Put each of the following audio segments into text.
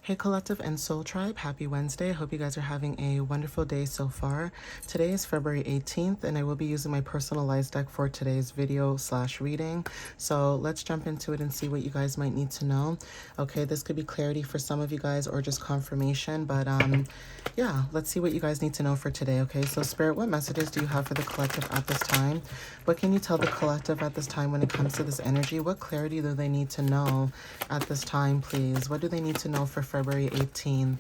Hey Collective and Soul Tribe, happy Wednesday. I hope you guys are having a wonderful day so far. Today is February 18th and I will be using my personalized deck for today's video/reading. So let's jump into it and see what you guys might need to know. Okay, this could be clarity for some of you guys or just confirmation, but yeah, let's see what you guys need to know for today. Okay, so Spirit, what messages do you have for the collective at this time? What can you tell the collective at this time when it comes to this energy? What clarity do they need to know at this time, please? What do they need to know for February 18th?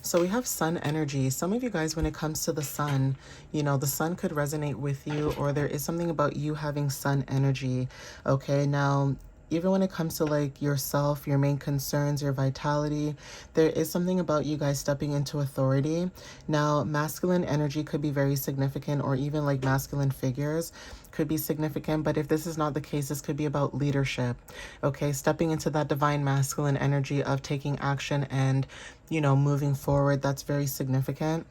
So we have sun energy. Some of you guys, when it comes to the sun, you know, the sun could resonate with you, or there is something about you having sun energy. Okay, now, even when it comes to like yourself, your main concerns, your vitality, there is something about you guys stepping into authority. Now, masculine energy could be very significant, or even like masculine figures could be significant. But if this is not the case, this could be about leadership. Okay, stepping into that divine masculine energy of taking action and, you know, moving forward. That's very significant.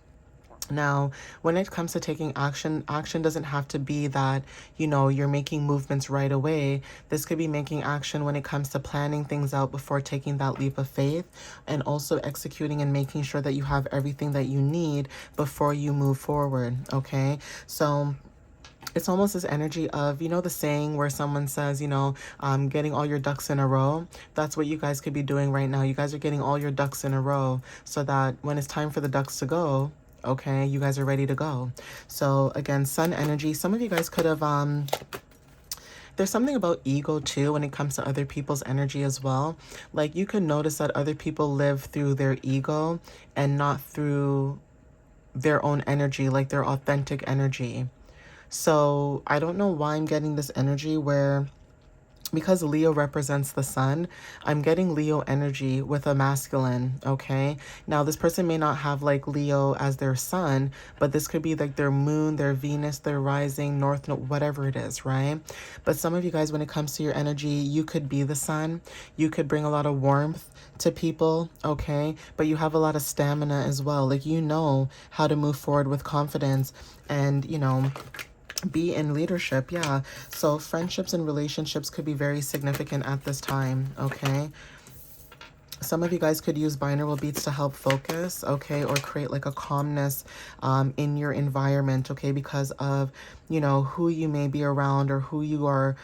Now, when it comes to taking action, action doesn't have to be that, you know, you're making movements right away. This could be making action when it comes to planning things out before taking that leap of faith, and also executing and making sure that you have everything that you need before you move forward. Okay, so it's almost this energy of, you know, the saying where someone says, you know, getting all your ducks in a row. That's what you guys could be doing right now. You guys are getting all your ducks in a row so that when it's time for the ducks to go, okay, you guys are ready to go. So again, sun energy. Some of you guys could have, there's something about ego too when it comes to other people's energy as well. Like you could notice that other people live through their ego and not through their own energy, like their authentic energy. So I don't know why I'm getting this energy where, because Leo represents the sun, I'm getting Leo energy with a masculine, okay? Now, this person may not have like Leo as their sun, but this could be like their moon, their Venus, their rising, north, whatever it is, right? But some of you guys, when it comes to your energy, you could be the sun. You could bring a lot of warmth to people, okay? But you have a lot of stamina as well. Like, you know how to move forward with confidence and, you know, be in leadership. Yeah, so friendships and relationships could be very significant at this time. Okay, some of you guys could use binaural beats to help focus, okay, or create like a calmness in your environment, okay, because of, you know, who you may be around, or who you're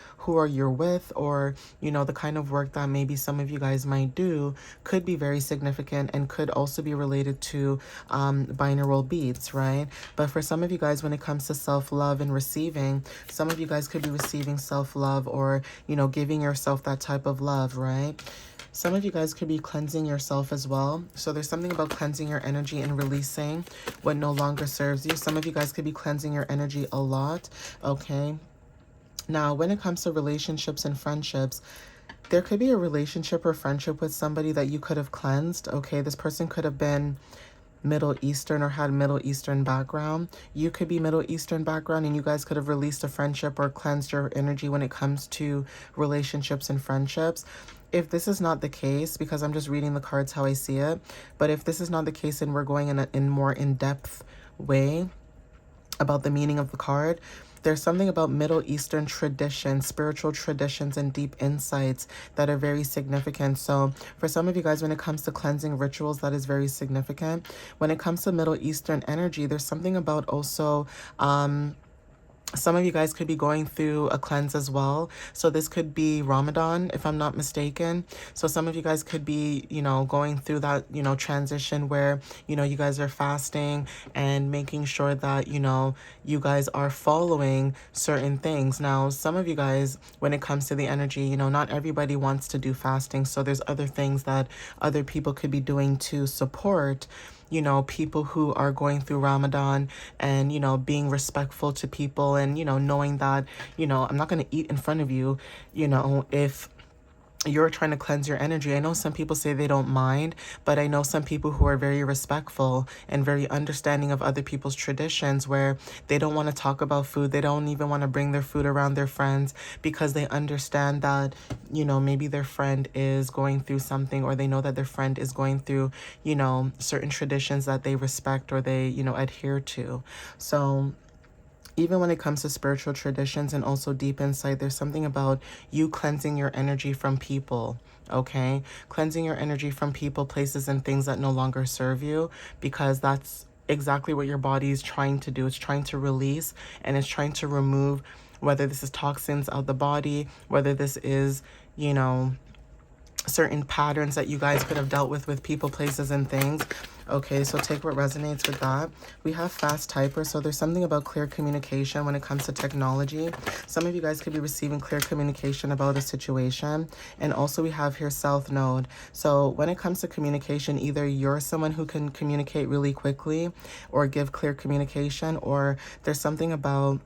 with, or, you know, the kind of work that maybe some of you guys might do could be very significant and could also be related to binaural beats, right? But for some of you guys, when it comes to self-love and receiving, some of you guys could be receiving self-love, or, you know, giving yourself that type of love, right? Some of you guys could be cleansing yourself as well. So there's something about cleansing your energy and releasing what no longer serves you. Some of you guys could be cleansing your energy a lot, okay? Now, when it comes to relationships and friendships, there could be a relationship or friendship with somebody that you could have cleansed, okay? This person could have been Middle Eastern or had Middle Eastern background. You could be Middle Eastern background, and you guys could have released a friendship or cleansed your energy when it comes to relationships and friendships. If this is not the case, because I'm just reading the cards how I see it, but if this is not the case and we're going in a more in-depth way about the meaning of the card, there's something about Middle Eastern traditions, spiritual traditions, and deep insights that are very significant. So for some of you guys, when it comes to cleansing rituals, that is very significant. When it comes to Middle Eastern energy, there's something about also some of you guys could be going through a cleanse as well. So this could be Ramadan, if I'm not mistaken. So some of you guys could be, you know, going through that, you know, transition where, you know, you guys are fasting and making sure that, you know, you guys are following certain things. Now, some of you guys, when it comes to the energy, you know, not everybody wants to do fasting. So there's other things that other people could be doing to support, you know, people who are going through Ramadan, and, you know, being respectful to people, and, you know, knowing that, you know, I'm not going to eat in front of you, you know, if you're trying to cleanse your energy. I know some people say they don't mind, but I know some people who are very respectful and very understanding of other people's traditions, where they don't want to talk about food. They don't even want to bring their food around their friends, because they understand that, you know, maybe their friend is going through something, or they know that their friend is going through, you know, certain traditions that they respect or they, you know, adhere to. So even when it comes to spiritual traditions and also deep insight, there's something about you cleansing your energy from people, okay? Cleansing your energy from people, places, and things that no longer serve you, because that's exactly what your body is trying to do. It's trying to release and it's trying to remove, whether this is toxins out the body, whether this is, you know, certain patterns that you guys could have dealt with people, places, and things. Okay, so take what resonates with that. We have fast typer, so there's something about clear communication when it comes to technology. Some of you guys could be receiving clear communication about a situation. And also we have here south node. So when it comes to communication, either you're someone who can communicate really quickly or give clear communication, or there's something about,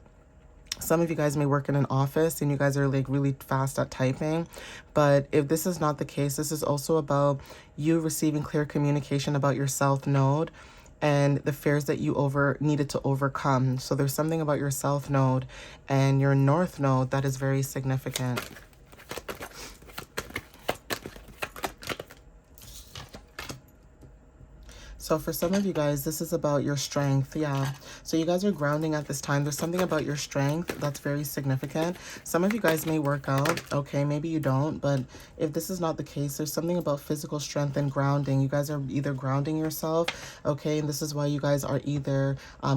some of you guys may work in an office and you guys are like really fast at typing. But if this is not the case, this is also about you receiving clear communication about your south node and the fears that you needed to overcome. So there's something about your south node and your north node that is very significant. So for some of you guys, this is about your strength. Yeah. So you guys are grounding at this time. There's something about your strength that's very significant. Some of you guys may work out. Okay, maybe you don't. But if this is not the case, there's something about physical strength and grounding. You guys are either grounding yourself. Okay, and this is why you guys are either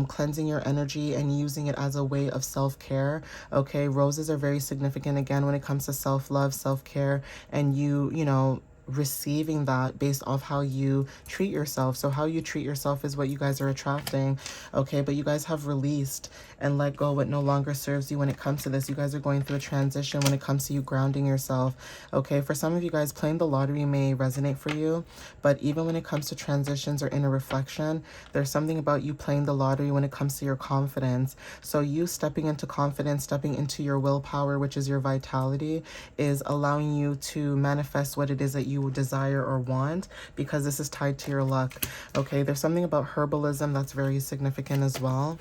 cleansing your energy and using it as a way of self-care. Okay, roses are very significant again when it comes to self-love, self-care, and you know, receiving that based off how you treat yourself. So how you treat yourself is what you guys are attracting. Okay, but you guys have released and let go what no longer serves you when it comes to this. You guys are going through a transition when it comes to you grounding yourself. Okay, for some of you guys, playing the lottery may resonate for you, but even when it comes to transitions or inner reflection, there's something about you playing the lottery when it comes to your confidence. So you stepping into confidence, stepping into your willpower, which is your vitality, is allowing you to manifest what it is that you desire or want, because this is tied to your luck. Okay, there's something about herbalism that's very significant as well.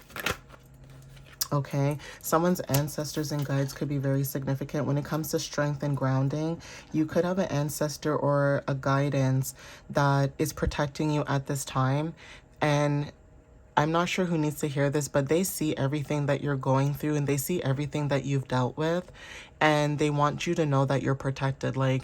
Okay, someone's ancestors and guides could be very significant when it comes to strength and grounding. You could have an ancestor or a guidance that is protecting you at this time. And I'm not sure who needs to hear this, but they see everything that you're going through and they see everything that you've dealt with, and they want you to know that you're protected. Like,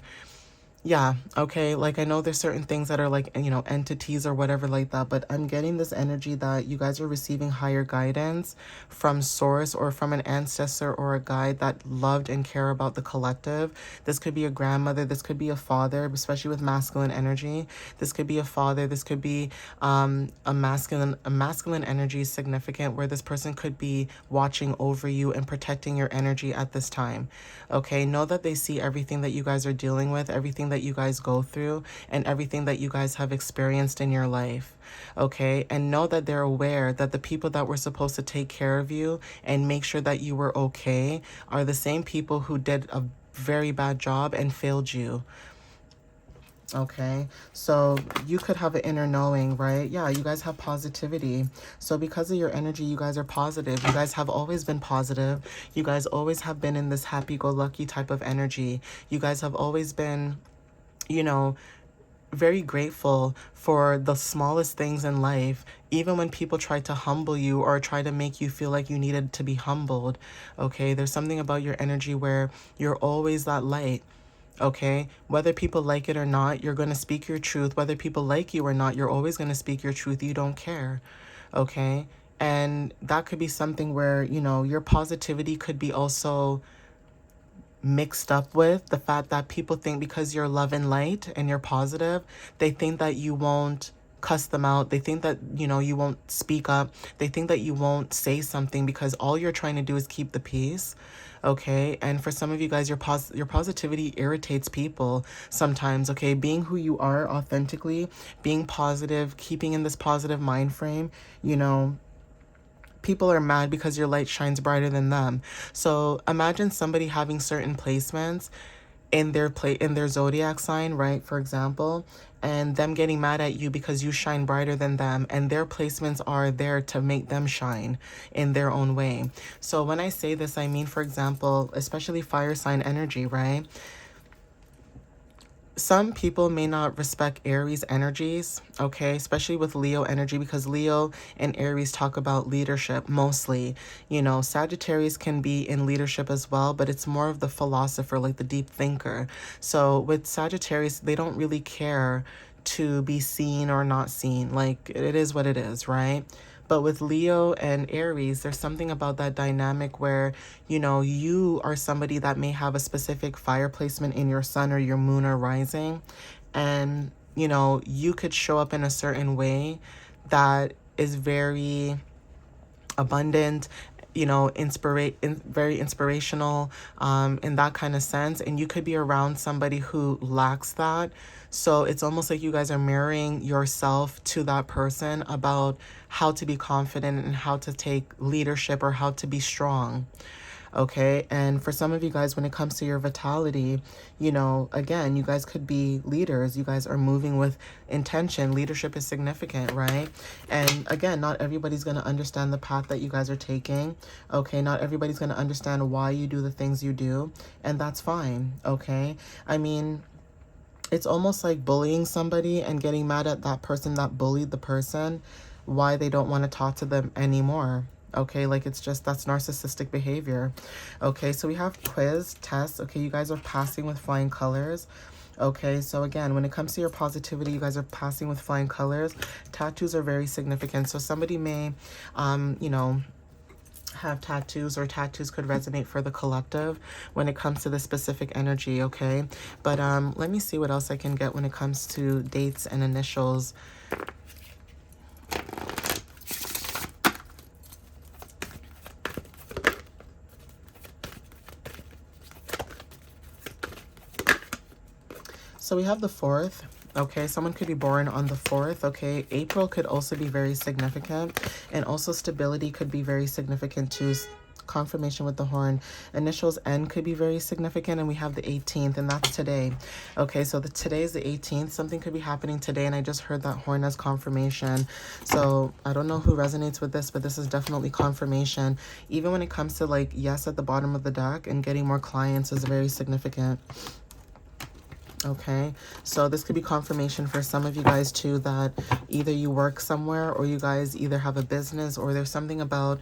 yeah, okay, like I know there's certain things that are like, you know, entities or whatever like that, but I'm getting this energy that you guys are receiving higher guidance from source or from an ancestor or a guide that loved and care about the collective. This could be a grandmother, this could be a father, especially with masculine energy. This could be a father, this could be a masculine energy is significant, where this person could be watching over you and protecting your energy at this time. Okay, know that they see everything that you guys are dealing with, everything that you guys go through, and everything that you guys have experienced in your life. Okay, and know that they're aware that the people that were supposed to take care of you and make sure that you were okay are the same people who did a very bad job and failed you. Okay, so you could have an inner knowing, right? Yeah, you guys have positivity. So because of your energy, you guys are positive. You guys have always been positive. You guys always have been in this happy-go-lucky type of energy. You guys have always been, you know, very grateful for the smallest things in life, even when people try to humble you or try to make you feel like you needed to be humbled. Okay, there's something about your energy where you're always that light. Okay, whether people like it or not, you're going to speak your truth. Whether people like you or not, you're always going to speak your truth. You don't care. Okay, and that could be something where, you know, your positivity could be also mixed up with the fact that people think because you're love and light and you're positive, they think that you won't cuss them out. They think that, you know, you won't speak up. They think that you won't say something because all you're trying to do is keep the peace. Okay, and for some of you guys, your positivity irritates people sometimes. Okay, being who you are authentically, being positive, keeping in this positive mind frame, you know, people are mad because your light shines brighter than them. So imagine somebody having certain placements in their zodiac sign, right? For example, and them getting mad at you because you shine brighter than them, and their placements are there to make them shine in their own way. So when I say this, I mean, for example, especially fire sign energy, right? some people may not respect Aries energies, okay, especially with Leo energy, because Leo and Aries talk about leadership mostly. You know, Sagittarius can be in leadership as well, but it's more of the philosopher, like the deep thinker. So with Sagittarius, they don't really care to be seen or not seen. Like, it is what it is, right? But with Leo and Aries, there's something about that dynamic where, you know, you are somebody that may have a specific fire placement in your sun or your moon or rising. And, you know, you could show up in a certain way that is very abundant, you know, very inspirational, in that kind of sense. And you could be around somebody who lacks that. So it's almost like you guys are mirroring yourself to that person about how to be confident and how to take leadership or how to be strong. Okay. And for some of you guys, when it comes to your vitality, you know, again, you guys could be leaders. You guys are moving with intention. Leadership is significant, right? And again, not everybody's going to understand the path that you guys are taking. Okay. Not everybody's going to understand why you do the things you do. And that's fine. Okay. I mean, it's almost like bullying somebody and getting mad at that person that bullied the person, why they don't want to talk to them anymore. Okay, like it's just, that's narcissistic behavior. Okay, so we have quiz, test. Okay, you guys are passing with flying colors. Okay, so again, when it comes to your positivity, you guys are passing with flying colors. Tattoos are very significant. So somebody may, you know, have tattoos, or tattoos could resonate for the collective when it comes to the specific energy. Okay, but let me see what else I can get when it comes to dates and initials. So we have the 4th. Okay, someone could be born on the 4th. Okay, April could also be very significant, and also stability could be very significant too. Confirmation with the horn. Initials N could be very significant, and we have the 18th, and that's today. Okay, so today is the 18th. Something could be happening today, and I just heard that horn as confirmation. So I don't know who resonates with this, but this is definitely confirmation. Even when it comes to like yes at the bottom of the deck and getting more clients is very significant. Okay, so this could be confirmation for some of you guys too, that either you work somewhere or you guys either have a business, or there's something about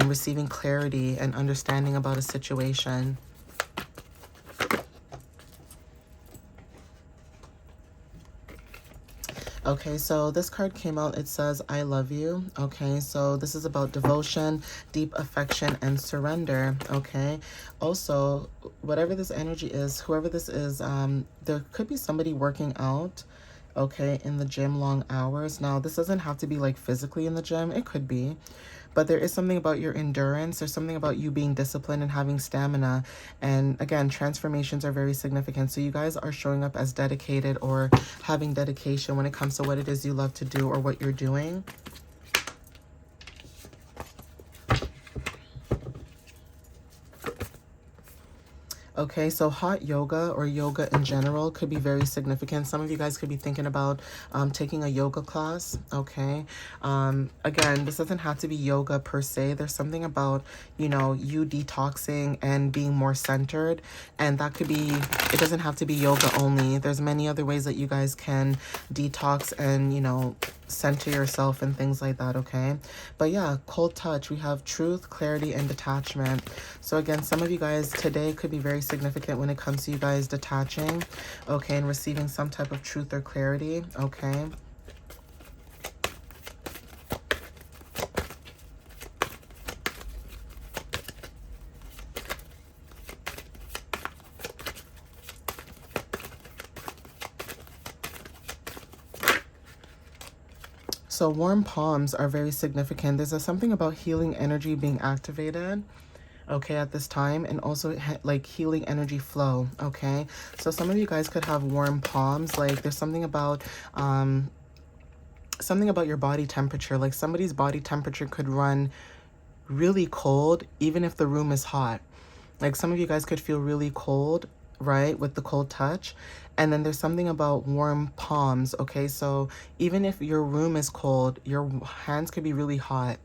receiving clarity and understanding about a situation. Okay, so this card came out. It says, I love you. Okay, so this is about devotion, deep affection, and surrender. Okay, also, whatever this energy is, whoever this is, there could be somebody working out, okay, in the gym long hours. Now, this doesn't have to be like physically in the gym. It could be. But there is something about your endurance. There's something about you being disciplined and having stamina. And again, transformations are very significant. So you guys are showing up as dedicated or having dedication when it comes to what it is you love to do or what you're doing. Okay, so hot yoga or yoga in general could be very significant. Some of you guys could be thinking about taking a yoga class, okay? Again, this doesn't have to be yoga per se. There's something about, you know, you detoxing and being more centered. And that could be, it doesn't have to be yoga only. There's many other ways that you guys can detox and, you know, center yourself and things like that, okay? But yeah, cold touch, we have truth, clarity, and detachment. So again, some of you guys today could be very significant when it comes to you guys detaching, okay, and receiving some type of truth or clarity, okay? So warm palms are very significant. There's something about healing energy being activated, okay, at this time, and also like healing energy flow, okay? So some of you guys could have warm palms. Like there's something about your body temperature. Like somebody's body temperature could run really cold even if the room is hot. Like some of you guys could feel really cold, right, with the cold touch. And then there's something about warm palms, okay? So even if your room is cold, your hands could be really hot.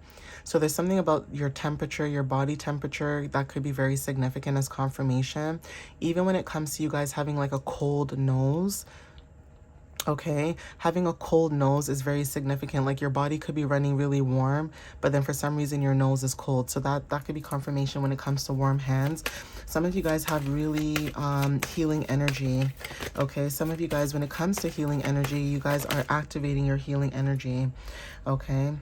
So there's something about your temperature, your body temperature, that could be very significant as confirmation. Even when it comes to you guys having like a cold nose, okay, having a cold nose is very significant. Like your body could be running really warm, but then for some reason your nose is cold. So that could be confirmation when it comes to warm hands. Some of you guys have really healing energy. Okay, some of you guys, when it comes to healing energy, you guys are activating your healing energy. Okay.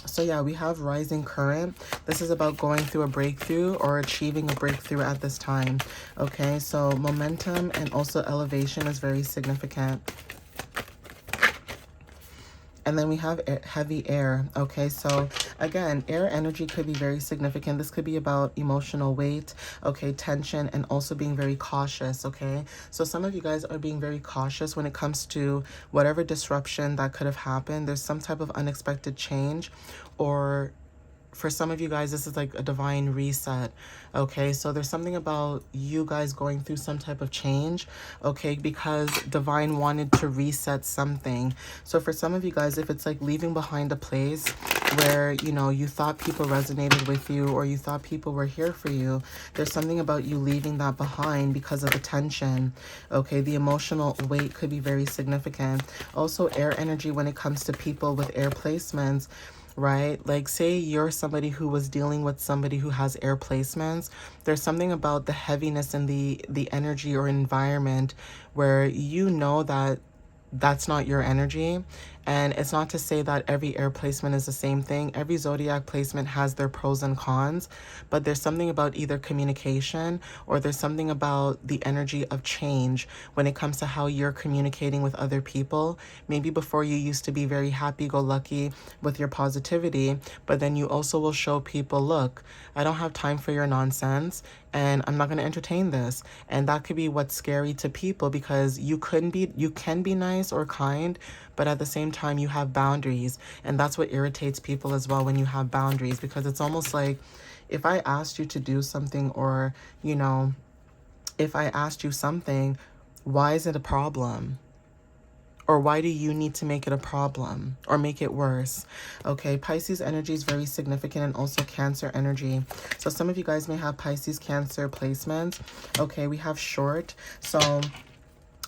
So yeah, we have rising current. This is about going through a breakthrough or achieving a breakthrough at this time. Okay, so momentum and also elevation is very significant. And then we have heavy air. Okay, so again, air energy could be very significant. This could be about emotional weight, okay, tension, and also being very cautious, okay? So some of you guys are being very cautious when it comes to whatever disruption that could have happened. There's some type of unexpected change, or for some of you guys, this is like a divine reset. Okay, so there's something about you guys going through some type of change, okay, because divine wanted to reset something. So for some of you guys, if it's like leaving behind a place where, you know, you thought people resonated with you or you thought people were here for you, there's something about you leaving that behind because of the tension. Okay, the emotional weight could be very significant. Also, air energy when it comes to people with air placements, right? Like say you're somebody who was dealing with somebody who has air placements. There's something about the heaviness in the energy or environment where you know that that's not your energy. And it's not to say that every air placement is the same thing. Every zodiac placement has their pros and cons, but there's something about either communication or there's something about the energy of change when it comes to how you're communicating with other people. Maybe before you used to be very happy-go-lucky with your positivity, but then you also will show people, look, I don't have time for your nonsense and I'm not going to entertain this. And that could be what's scary to people, because you can be nice or kind, but at the same time you have boundaries. And that's what irritates people as well, when you have boundaries, because it's almost like if I asked you to do something, or, you know, if I asked you something, why is it a problem? Or why do you need to make it a problem or make it worse? Okay, Pisces energy is very significant, and also Cancer energy. So some of you guys may have Pisces, Cancer placements. Okay, we have short. So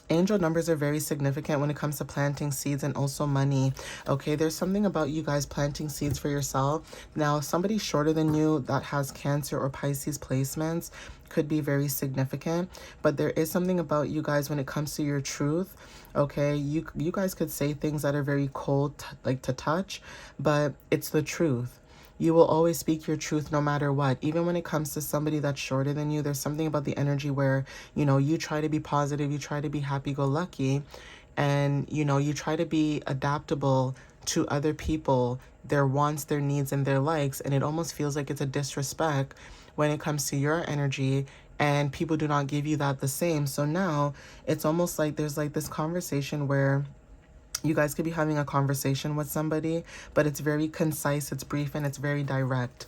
angel numbers are very significant when it comes to planting seeds and also money. Okay, there's something about you guys planting seeds for yourself. Now, somebody shorter than you that has Cancer or Pisces placements could be very significant, but there is something about you guys when it comes to your truth. Okay, you guys could say things that are very cold, like to touch, but it's the truth. You will always speak your truth no matter what. Even when it comes to somebody that's shorter than you, there's something about the energy where, you know, you try to be positive, you try to be happy-go-lucky, and, you know, you try to be adaptable to other people, their wants, their needs, and their likes, and it almost feels like it's a disrespect when it comes to your energy, and people do not give you that the same. So now it's almost like there's like this conversation where you guys could be having a conversation with somebody, but it's very concise, it's brief, and it's very direct.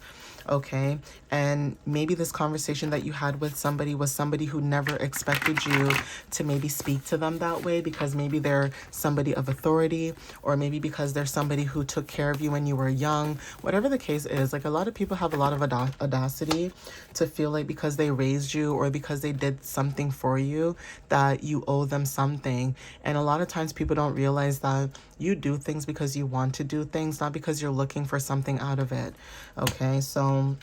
Okay, and maybe this conversation that you had with somebody was somebody who never expected you to maybe speak to them that way, because maybe they're somebody of authority, or maybe because they're somebody who took care of you when you were young. Whatever the case is, like a lot of people have a lot of audacity to feel like because they raised you or because they did something for you that you owe them something. And a lot of times people don't realize that you do things because you want to do things, not because you're looking for something out of it. Okay, so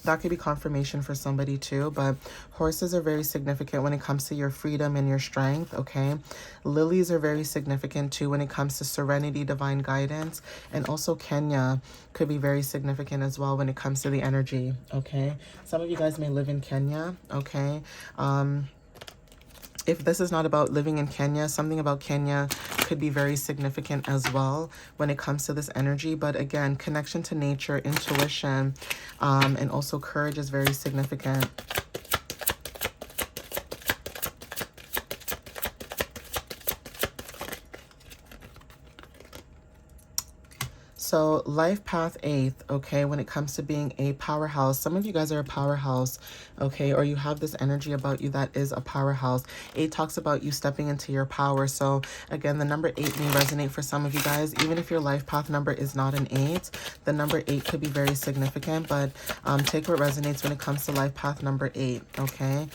that could be confirmation for somebody too. But horses are very significant when it comes to your freedom and your strength. Okay, lilies are very significant too when it comes to serenity, divine guidance, and also Kenya could be very significant as well when it comes to the energy. Okay, some of you guys may live in Kenya. Okay, if this is not about living in Kenya, something about Kenya could be very significant as well when it comes to this energy. But again, connection to nature, intuition, and also courage is very significant. So life path 8th, okay, when it comes to being a powerhouse, some of you guys are a powerhouse, okay, or you have this energy about you that is a powerhouse. 8 talks about you stepping into your power. So again, the number 8 may resonate for some of you guys. Even if your life path number is not an 8, the number 8 could be very significant, but take what resonates when it comes to life path number 8, okay?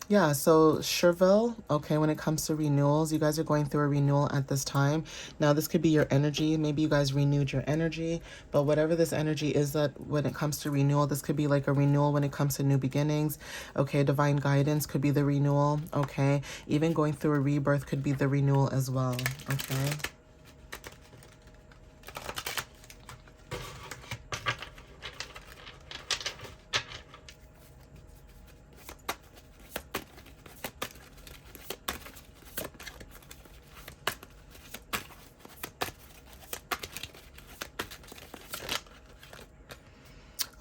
Yeah, so Cherville, okay, when it comes to renewals, you guys are going through a renewal at this time. Now, this could be your energy. Maybe you guys renewed your energy, but whatever this energy is that when it comes to renewal, this could be like a renewal when it comes to new beginnings. Okay, divine guidance could be the renewal, okay? Even going through a rebirth could be the renewal as well, okay?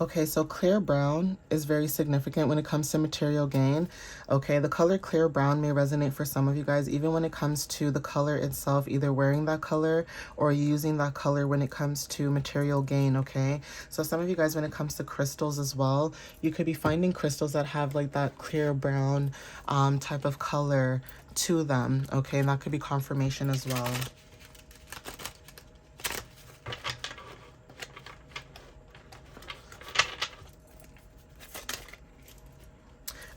Okay, so clear brown is very significant when it comes to material gain. Okay, the color clear brown may resonate for some of you guys, even when it comes to the color itself, either wearing that color or using that color when it comes to material gain, okay? So some of you guys, when it comes to crystals as well, you could be finding crystals that have like that clear brown type of color to them, okay? And that could be confirmation as well.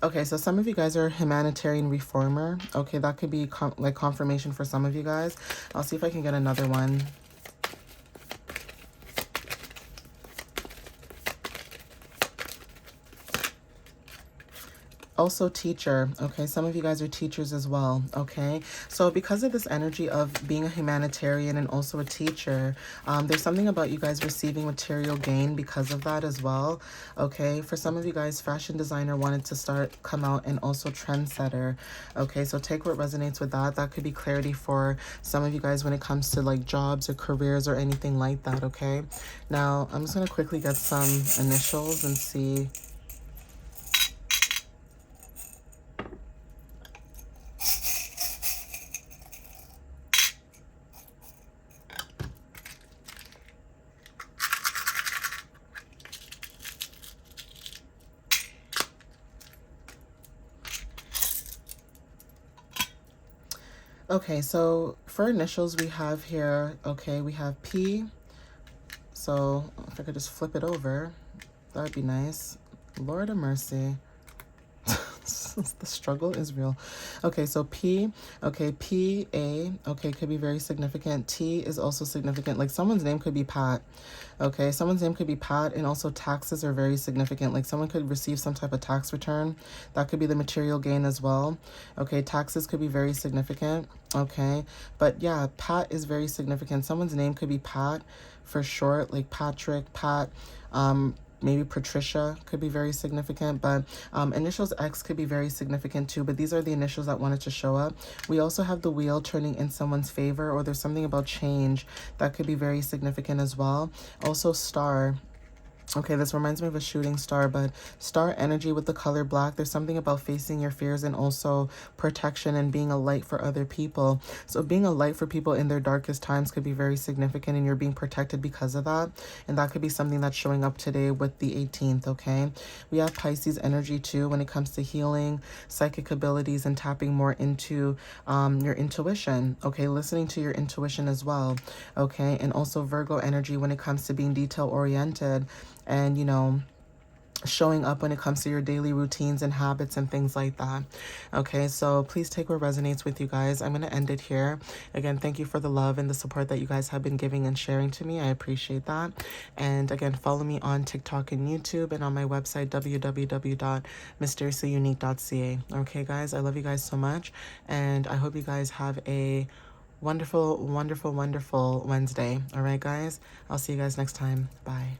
Okay, so some of you guys are a humanitarian reformer. Okay, that could be like confirmation for some of you guys. I'll see if I can get another one. Also teacher, okay? Some of you guys are teachers as well, okay? So because of this energy of being a humanitarian and also a teacher, there's something about you guys receiving material gain because of that as well, okay? For some of you guys, fashion designer wanted to come out, and also trendsetter, okay? So take what resonates with that. That could be clarity for some of you guys when it comes to like jobs or careers or anything like that, okay? Now, I'm just going to quickly get some initials and see. Okay, so for initials we have here, okay, we have P. So if I could just flip it over, that would be nice. Lord of mercy. The struggle is real. Okay, so P, okay, P-A, okay, could be very significant. T is also significant. Like someone's name could be Pat. Okay, someone's name could be Pat, and also taxes are very significant. Like someone could receive some type of tax return. That could be the material gain as well. Okay, taxes could be very significant. Okay, but yeah, Pat is very significant. Someone's name could be Pat for short, like Patrick, Pat, maybe Patricia could be very significant, but initials X could be very significant too, but these are the initials that wanted to show up. We also have the wheel turning in someone's favor, or there's something about change that could be very significant as well. Also star. Okay, this reminds me of a shooting star, but star energy with the color black. There's something about facing your fears and also protection and being a light for other people. So being a light for people in their darkest times could be very significant, and you're being protected because of that. And that could be something that's showing up today with the 18th, okay? We have Pisces energy too when it comes to healing, psychic abilities, and tapping more into your intuition, okay? Listening to your intuition as well, okay? And also Virgo energy when it comes to being detail-oriented and, you know, showing up when it comes to your daily routines and habits and things like that. Okay, so please take what resonates with you guys. I'm going to end it here. Again, thank you for the love and the support that you guys have been giving and sharing to me. I appreciate that. And again, follow me on TikTok and YouTube, and on my website, www.mysteriouslyunique.ca. Okay, guys, I love you guys so much, and I hope you guys have a wonderful, wonderful, wonderful Wednesday. All right, guys, I'll see you guys next time. Bye.